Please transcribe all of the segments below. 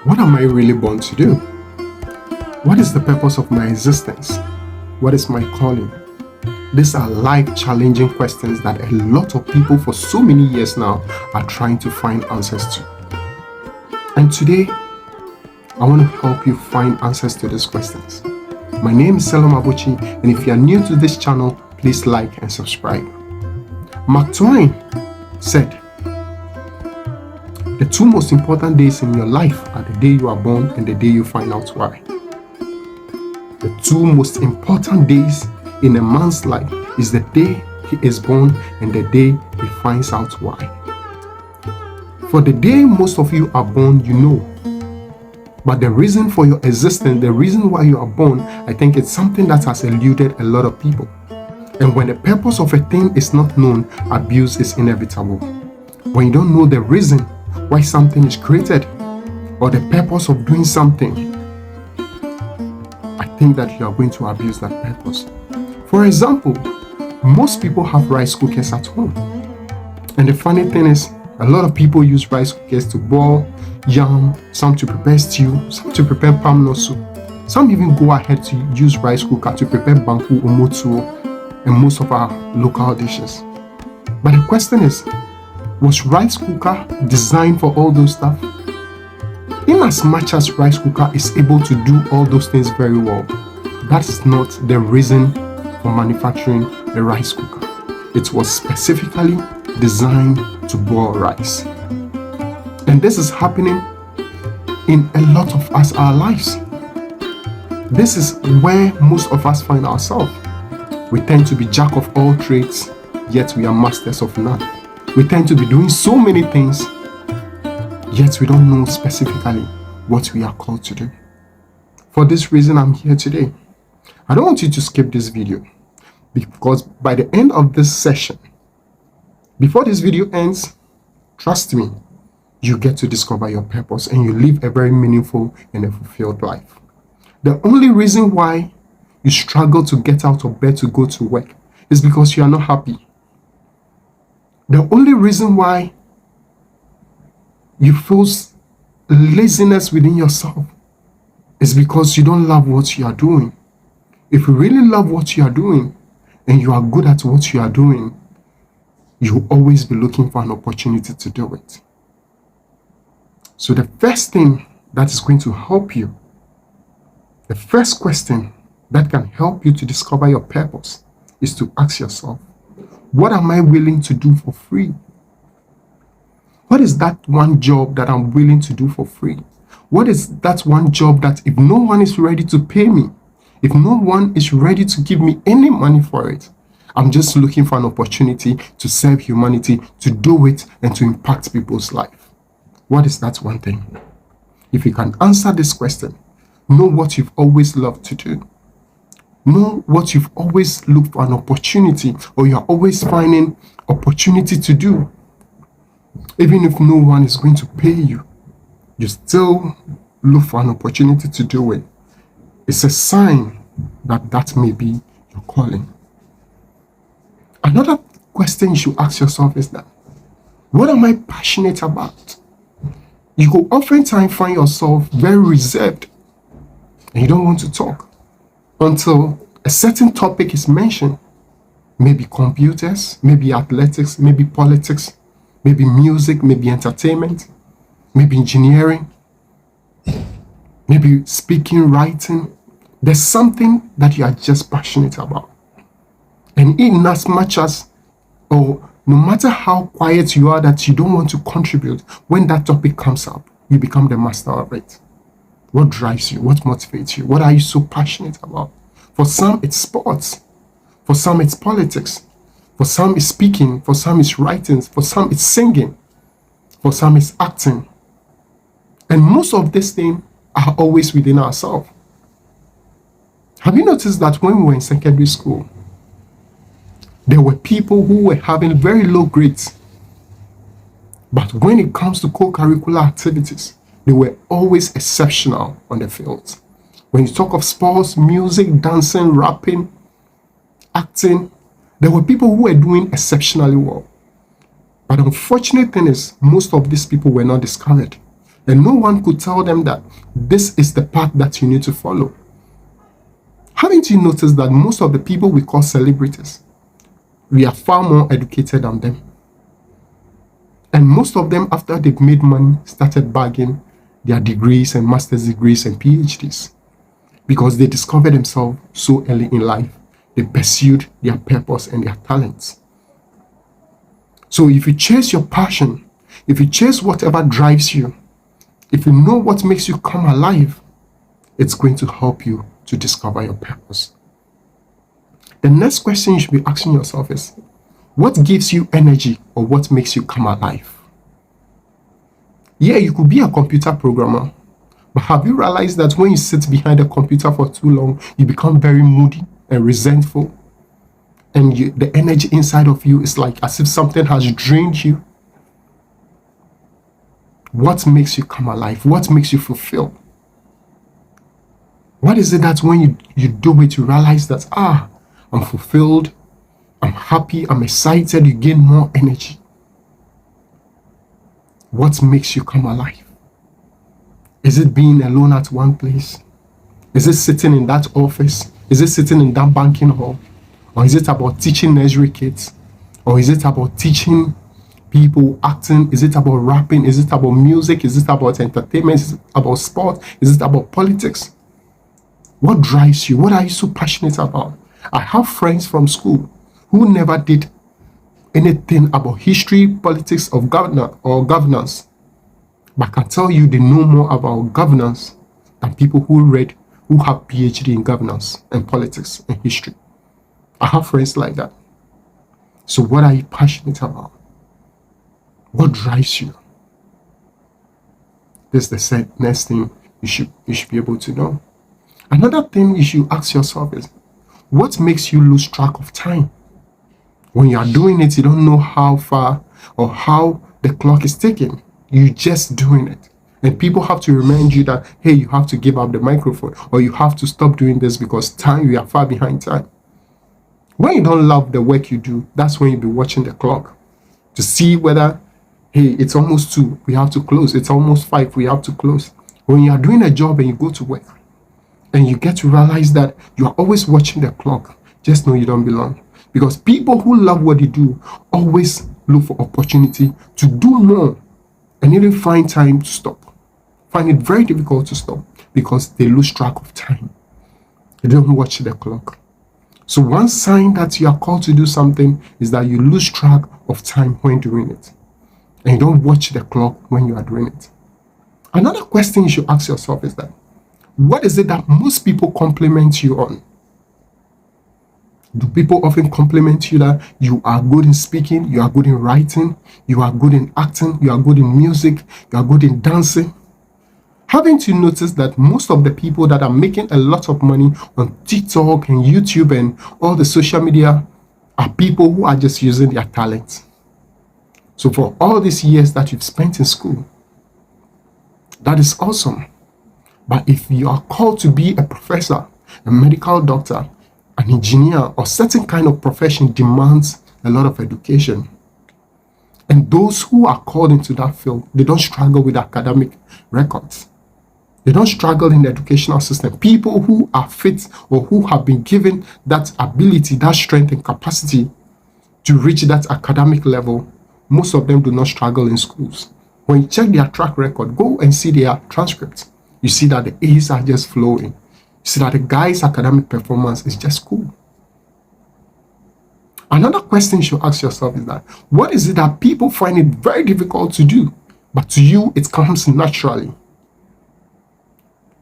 What am I really born to do? What is the purpose of my existence? What is my calling? These are life-challenging questions that a lot of people for so many years now are trying to find answers to. And today, I want to help you find answers to these questions. My name is Selom Abochi, and if you are new to this channel, please like and subscribe. Mark Twain said, "The two most important days in your life are the day you are born and the day you find out why." The two most important days in a man's life is the day he is born and the day he finds out why. For the day most of you are born, you know. But the reason for your existence, the reason why you are born, I think it's something that has eluded a lot of people. And when the purpose of a thing is not known, abuse is inevitable. When you don't know the reason why something is created or the purpose of doing something, I think that you are going to abuse that purpose. For example, most people have rice cookers at home. And the funny thing is, a lot of people use rice cookers to boil yam, some to prepare stew, some to prepare palm nut soup. Some even go ahead to use rice cooker to prepare banku, omotuo, and most of our local dishes. But the question is, was rice cooker designed for all those stuff? In as much as rice cooker is able to do all those things very well, that's not the reason for manufacturing a rice cooker. It was specifically designed to boil rice. And this is happening in a lot of our lives. This is where most of us find ourselves. We tend to be jack of all trades, yet we are masters of none. We tend to be doing so many things, yet we don't know specifically what we are called to do. For this reason, I'm here today. I don't want you to skip this video, because by the end of this session, before this video ends, trust me, you get to discover your purpose and you live a very meaningful and a fulfilled life. The only reason why you struggle to get out of bed to go to work is because you are not happy. The only reason why you feel laziness within yourself is because you don't love what you are doing. If you really love what you are doing and you are good at what you are doing, you will always be looking for an opportunity to do it. So the first thing that is going to help you, the first question that can help you to discover your purpose is to ask yourself, what am I willing to do for free? What is that one job that I'm willing to do for free? What is that one job that if no one is ready to pay me, if no one is ready to give me any money for it, I'm just looking for an opportunity to serve humanity, to do it, and to impact people's life? What is that one thing? If you can answer this question, know what you've always loved to do. Know what you've always looked for an opportunity, or you're always finding opportunity to do. Even if no one is going to pay you, you still look for an opportunity to do it. It's a sign that that may be your calling. Another question you should ask yourself is that, what am I passionate about? You will oftentimes find yourself very reserved and you don't want to talk until a certain topic is mentioned. Maybe computers, maybe athletics, maybe politics, maybe music, maybe entertainment, maybe engineering, maybe speaking, writing. There's something that you are just passionate about. And in as much as, or no matter how quiet you are that you don't want to contribute, when that topic comes up, you become the master of it. What drives you? What motivates you? What are you so passionate about? For some, it's sports. For some, it's politics. For some, it's speaking. For some, it's writing. For some, it's singing. For some, it's acting. And most of these things are always within ourselves. Have you noticed that when we were in secondary school, there were people who were having very low grades, but when it comes to co-curricular activities, they were always exceptional on the field. When you talk of sports, music, dancing, rapping, acting, there were people who were doing exceptionally well. But the unfortunate thing is, most of these people were not discovered. And no one could tell them that this is the path that you need to follow. Haven't you noticed that most of the people we call celebrities, we are far more educated than them? And most of them, after they've made money, started bagging their degrees and master's degrees and PhDs because they discovered themselves so early in life. They pursued their purpose and their talents. So if you chase your passion, if you chase whatever drives you, if you know what makes you come alive, it's going to help you to discover your purpose. The next question you should be asking yourself is, what gives you energy or what makes you come alive? Yeah, you could be a computer programmer, but have you realized that when you sit behind a computer for too long, you become very moody and resentful? And the energy inside of you is like as if something has drained you. What makes you come alive? What makes you fulfill? What is it that when you do it, you realize that, I'm fulfilled, I'm happy, I'm excited, you gain more energy? What makes you come alive? Is it being alone at one place? Is it sitting in that office? Is it sitting in that banking hall? Or is it about teaching nursery kids? Or is it about teaching people acting? Is it about rapping? Is it about music? Is it about entertainment? Is it about sport? Is it about politics? What drives you? What are you so passionate about? I have friends from school who never did anything about history, politics, or governance. But I can tell you they know more about governance than people who have PhD in governance and politics and history. I have friends like that. So what are you passionate about? What drives you? This is the next thing you should be able to know. Another thing you should ask yourself is, what makes you lose track of time? When you are doing it, you don't know how far or how the clock is ticking. You're just doing it. And people have to remind you that, hey, you have to give up the microphone or you have to stop doing this because you are far behind time. When you don't love the work you do, that's when you'll be watching the clock to see whether, hey, it's almost 2, we have to close. It's almost 5, we have to close. When you are doing a job and you go to work and you get to realize that you are always watching the clock, just know you don't belong. Because people who love what they do always look for opportunity to do more and even find time to stop. Find it very difficult to stop because they lose track of time. They don't watch the clock. So one sign that you are called to do something is that you lose track of time when doing it. And you don't watch the clock when you are doing it. Another question you should ask yourself is that, what is it that most people compliment you on? Do people often compliment you that you are good in speaking, you are good in writing, you are good in acting, you are good in music, you are good in dancing? Haven't you noticed that most of the people that are making a lot of money on TikTok and YouTube and all the social media are people who are just using their talents? So for all these years that you've spent in school, that is awesome. But if you are called to be a professor, a medical doctor, an engineer, or certain kind of profession demands a lot of education. And those who are called into that field, they don't struggle with academic records. They don't struggle in the educational system. People who are fit or who have been given that ability, that strength and capacity to reach that academic level, most of them do not struggle in schools. When you check their track record, go and see their transcripts. You see that the A's are just flowing. You see that the guy's academic performance is just cool. Another question you should ask yourself is that, what is it that people find it very difficult to do, but to you it comes naturally?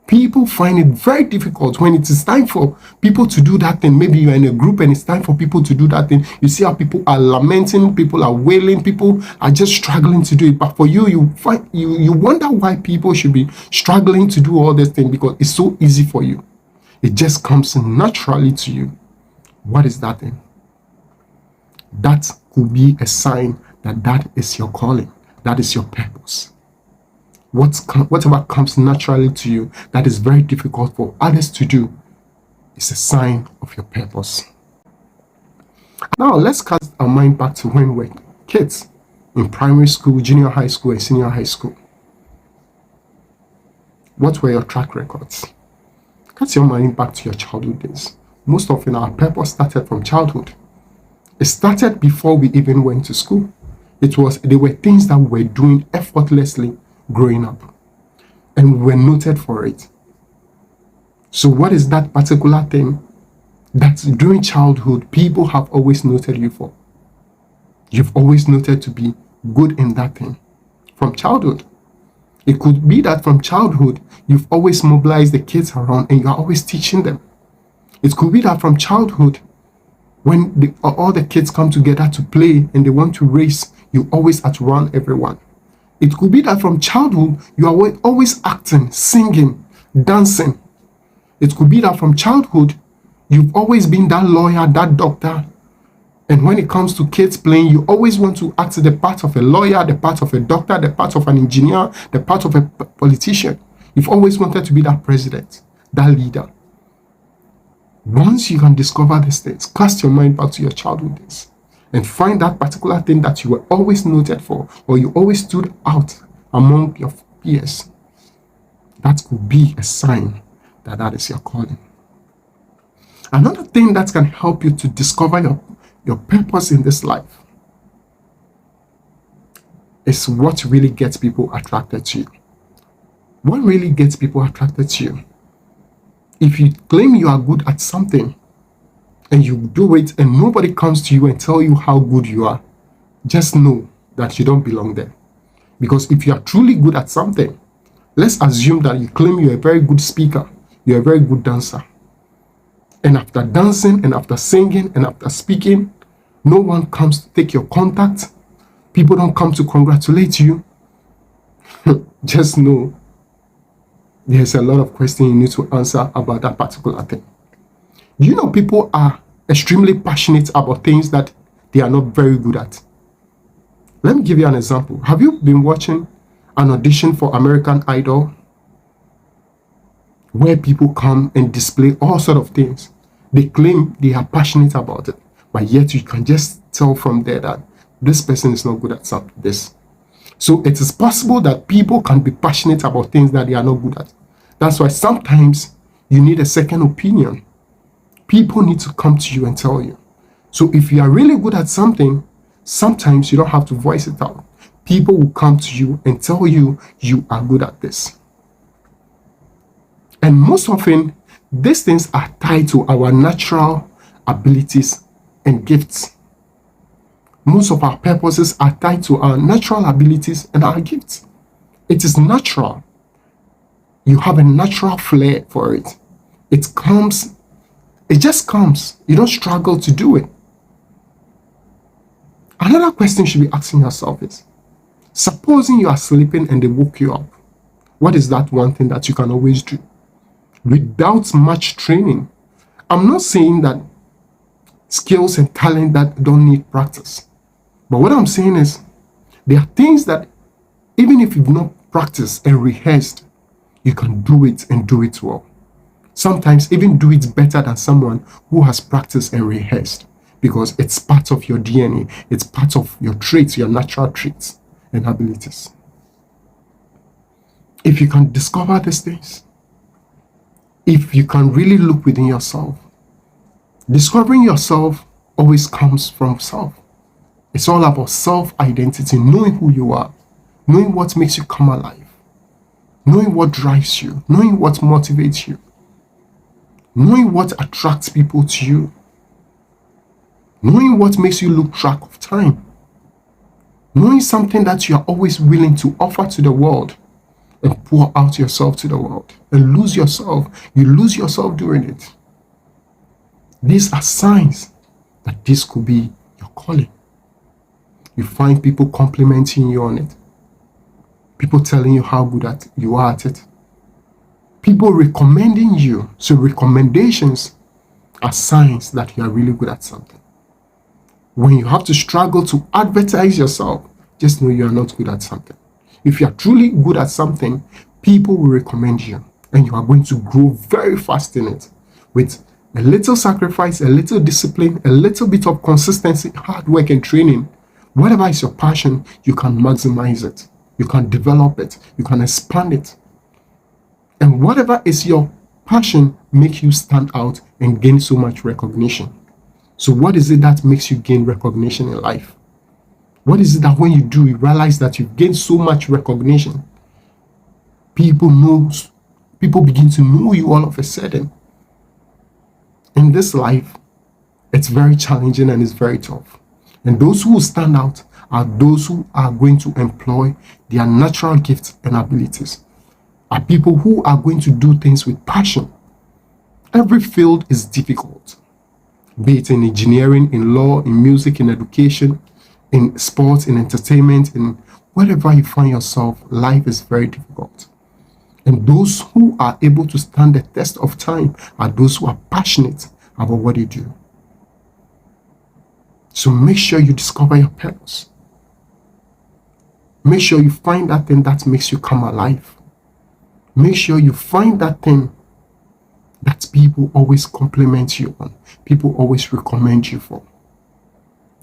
People find it very difficult when it is time for people to do that thing. Maybe you're in a group and it's time for people to do that thing. You see how people are lamenting, people are wailing, people are just struggling to do it. But for you, you wonder why people should be struggling to do all this thing, because it's so easy for you. It just comes naturally to you. What is that thing? That could be a sign that that is your calling. That is your purpose. Whatever comes naturally to you that is very difficult for others to do is a sign of your purpose. Now let's cast our mind back to when we were kids in primary school, junior high school, and senior high school. What were your track records? Cast your mind back to your childhood days. Most often, our purpose started from childhood. It started before we even went to school. They were things that we were doing effortlessly growing up, and we were noted for it. So what is that particular thing that during childhood people have always noted you for? You've always noted to be good in that thing from childhood. It could be that from childhood you've always mobilized the kids around and you're always teaching them. It could be that from childhood, when all the kids come together to play and they want to race, you always outrun everyone. It could be that from childhood you are always acting, singing, dancing. It could be that from childhood you've always been that lawyer, that doctor, and when it comes to kids playing, you always want to act the part of a lawyer, the part of a doctor, the part of an engineer, the part of a politician. You've always wanted to be that president, that leader. Once you can discover these things, cast your mind back to your childhood days and find that particular thing that you were always noted for, or you always stood out among your peers. That could be a sign that that is your calling. Another thing that can help you to discover your purpose in this life is what really gets people attracted to you. What really gets people attracted to you? If you claim you are good at something and you do it and nobody comes to you and tell you how good you are, just know that you don't belong there. Because if you are truly good at something, let's assume that you claim you're a very good speaker, you're a very good dancer. And after dancing and after singing and after speaking, no one comes to take your contact. People don't come to congratulate you. Just know there's a lot of questions you need to answer about that particular thing. You know, people are extremely passionate about things that they are not very good at. Let me give you an example. Have you been watching an audition for American Idol, where people come and display all sort of things? They claim they are passionate about it, but yet you can just tell from there that this person is not good at this. So it is possible that people can be passionate about things that they are not good at. That's why sometimes you need a second opinion. People need to come to you and tell you. So if you are really good at something, sometimes you don't have to voice it out. People will come to you and tell you you are good at this. And most often, these things are tied to our natural abilities and gifts. Most of our purposes are tied to our natural abilities and our gifts. It is natural. You have a natural flair for it. It just comes. You don't struggle to do it. Another question you should be asking yourself is, supposing you are sleeping and they woke you up, what is that one thing that you can always do without much training? I'm not saying that skills and talent that don't need practice. But what I'm saying is, there are things that even if you've not practiced and rehearsed, you can do it and do it well. Sometimes even do it better than someone who has practiced and rehearsed, because it's part of your DNA. It's part of your traits, your natural traits and abilities. If you can discover these things, if you can really look within yourself, discovering yourself always comes from self. It's all about self-identity, knowing who you are, knowing what makes you come alive, knowing what drives you, knowing what motivates you, knowing what attracts people to you, knowing what makes you lose track of time, knowing something that you are always willing to offer to the world and pour out yourself to the world and lose yourself. You lose yourself doing it. These are signs that this could be your calling. You find people complimenting you on it. People telling you how good you are at it. People recommending you. So recommendations are signs that you are really good at something. When you have to struggle to advertise yourself, just know you are not good at something. If you are truly good at something, people will recommend you and you are going to grow very fast in it with a little sacrifice, a little discipline, a little bit of consistency, hard work and training. Whatever is your passion, you can maximize it. You can develop it. You can expand it. And whatever is your passion makes you stand out and gain so much recognition. So what is it that makes you gain recognition in life? What is it that when you do, you realize that you've gained so much recognition? People begin to know you all of a sudden. In this life, it's very challenging and it's very tough. And those who stand out are those who are going to employ their natural gifts and abilities, are people who are going to do things with passion. Every field is difficult, be it in engineering, in law, in music, in education, in sports, in entertainment, in wherever you find yourself, life is very difficult. And those who are able to stand the test of time are those who are passionate about what they do. So make sure you discover your purpose. Make sure you find that thing that makes you come alive. Make sure you find that thing that people always compliment you on, people always recommend you for.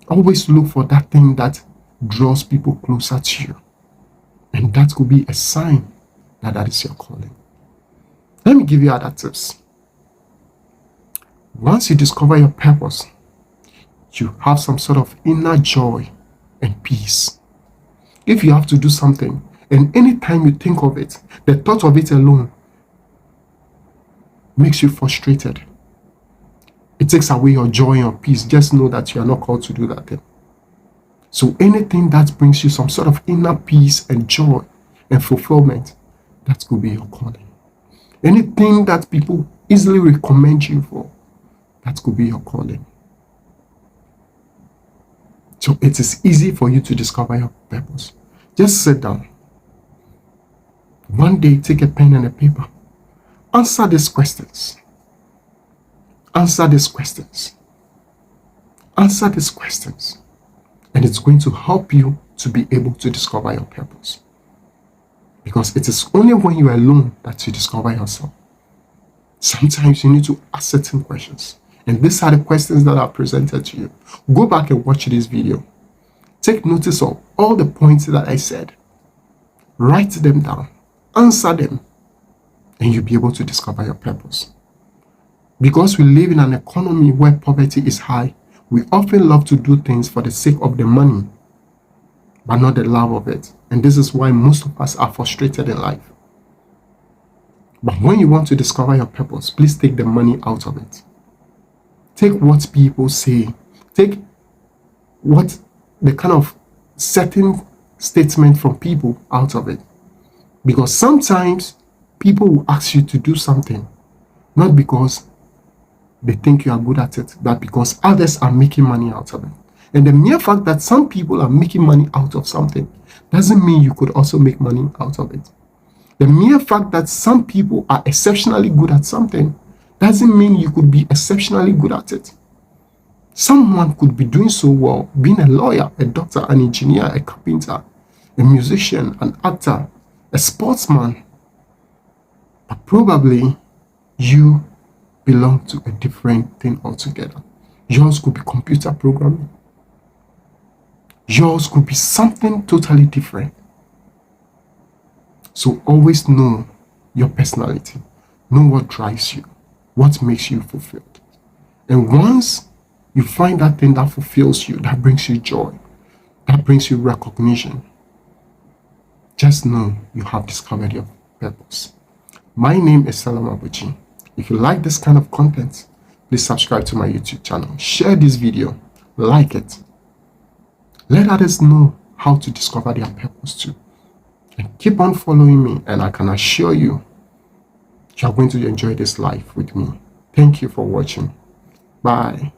Always look for that thing that draws people closer to you. And that could be a sign that that is your calling. Let me give you other tips. Once you discover your purpose, you have some sort of inner joy and peace. If you have to do something, and anytime you think of it, the thought of it alone makes you frustrated. It takes away your joy and your peace. Just know that you are not called to do that thing. So anything that brings you some sort of inner peace and joy and fulfillment, that could be your calling. Anything that people easily recommend you for, that could be your calling. So it is easy for you to discover your purpose. Just sit down. One day, take a pen and a paper. Answer these questions. Answer these questions. Answer these questions. And it's going to help you to be able to discover your purpose. Because it is only when you are alone that you discover yourself. Sometimes you need to ask certain questions. And these are the questions that are presented to you. Go back and watch this video. Take notice of all the points that I said. Write them down. Answer them. And you'll be able to discover your purpose. Because we live in an economy where poverty is high, we often love to do things for the sake of the money, but not the love of it. And this is why most of us are frustrated in life. But when you want to discover your purpose, please take the money out of it. Take what people say. Take what the kind of certain statement from people out of it. Because sometimes people will ask you to do something, not because they think you are good at it, but because others are making money out of it. And the mere fact that some people are making money out of something doesn't mean you could also make money out of it. The mere fact that some people are exceptionally good at something doesn't mean you could be exceptionally good at it. Someone could be doing so well, being a lawyer, a doctor, an engineer, a carpenter, a musician, an actor, a sportsman, but probably you belong to a different thing altogether. Yours could be computer programming. Yours could be something totally different. So always know your personality. Know what drives you, what makes you fulfilled. And once you find that thing that fulfills you, that brings you joy, that brings you recognition, just know you have discovered your purpose. My name is Salam Abuchi. If you like this kind of content, please subscribe to my YouTube channel. Share this video, like it. Let others know how to discover their purpose too. And keep on following me, and I can assure you, you are going to enjoy this life with me. Thank you for watching. Bye.